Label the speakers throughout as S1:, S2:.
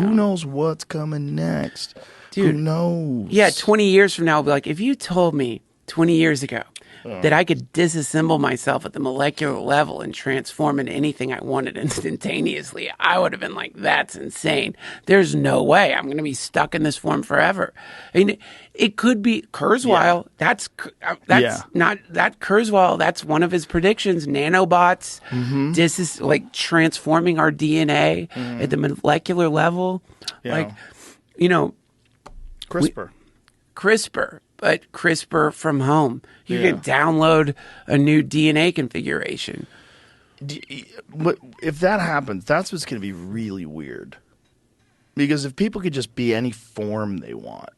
S1: who knows what's coming next?
S2: Dude,
S1: who knows?
S2: Yeah, 20 years from now, I'll be like, if you told me 20 years ago that I could disassemble myself at the molecular level and transform into anything I wanted instantaneously, I would have been like, that's insane. There's no way I'm going to be stuck in this form forever. I mean, it could be Kurzweil. That's not that Kurzweil. That's one of his predictions. Nanobots, like transforming our DNA at the molecular level. Like, you know, CRISPR, but CRISPR from home. You can download a new DNA configuration.
S1: But if that happens, that's what's going to be really weird. Because if people could just be any form they want,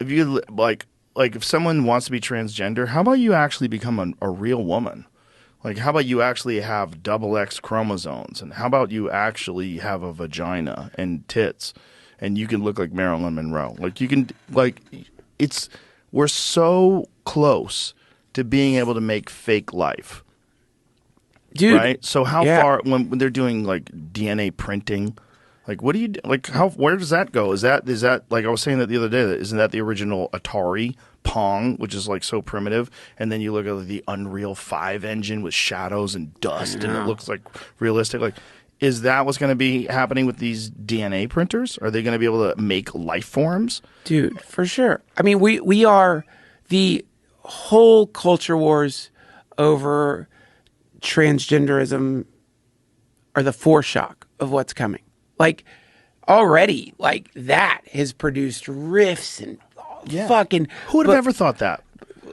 S1: if you like if someone wants to be transgender, how about you actually become a real woman? Like, how about you actually have XX chromosomes, and how about you actually have a vagina and tits? And you can look like Marilyn Monroe. Like, you can, like, we're so close to being able to make fake life.
S2: Dude.
S1: Right? So how far, when they're doing, like, DNA printing, like, what do you, like, where does that go? Is that, like, I was saying that the other day, isn't that the original Atari Pong, which is, like, so primitive? And then you look at the Unreal 5 engine with shadows and dust, and it looks, like, realistic. Like, is that what's going to be happening with these DNA printers? Are they going to be able to make life forms?
S2: Dude, for sure. I mean, we are the whole culture wars over transgenderism are the foreshock of what's coming. Like, already, like, that has produced rifts and fucking...
S1: Who would have ever thought that?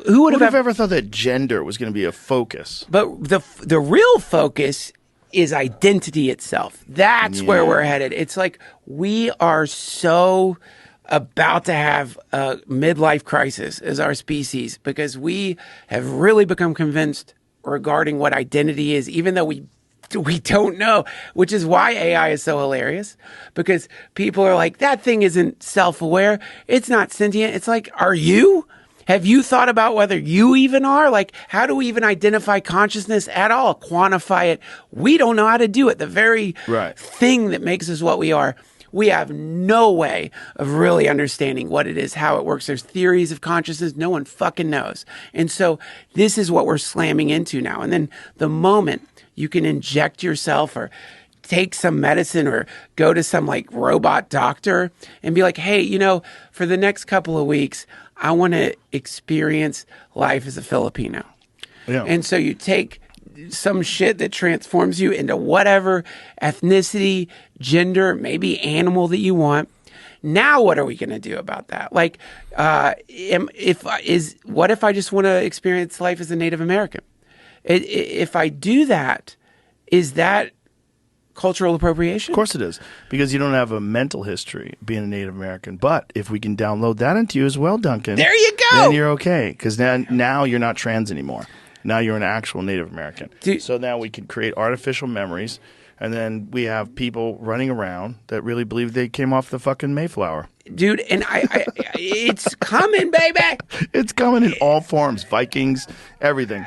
S1: Who would have ever thought that gender was going to be a focus?
S2: But the real focus is identity itself. That's where we're headed. It's like we are so about to have a midlife crisis as our species because we have really become convinced regarding what identity is, even though we don't know, which is why AI is so hilarious, because people are like, that thing isn't self-aware. It's not sentient. It's like, are you? Have you thought about whether you even are? Like, how do we even identify consciousness at all? Quantify it? We don't know how to do it. The very thing that makes us what we are. We have no way of really understanding what it is, how it works. There's theories of consciousness. No one fucking knows. And so this is what we're slamming into now. And then the moment you can inject yourself or take some medicine or go to some like robot doctor and be like, hey, you know, for the next couple of weeks, I want to experience life as a Filipino. Yeah. And so you take some shit that transforms you into whatever ethnicity, gender, maybe animal that you want. Now, what are we going to do about that? Like, what if I just want to experience life as a Native American? If I do that, is that cultural appropriation?
S1: Of course it is, because you don't have a mental history being a Native American. But if we can download that into you as well, Duncan,
S2: there you go.
S1: Then you're okay, because now you're not trans anymore. Now you're an actual Native American. So now we can create artificial memories, and then we have people running around that really believe they came off the fucking Mayflower.
S2: Dude, and I it's coming, baby.
S1: It's coming in all forms. Vikings, everything.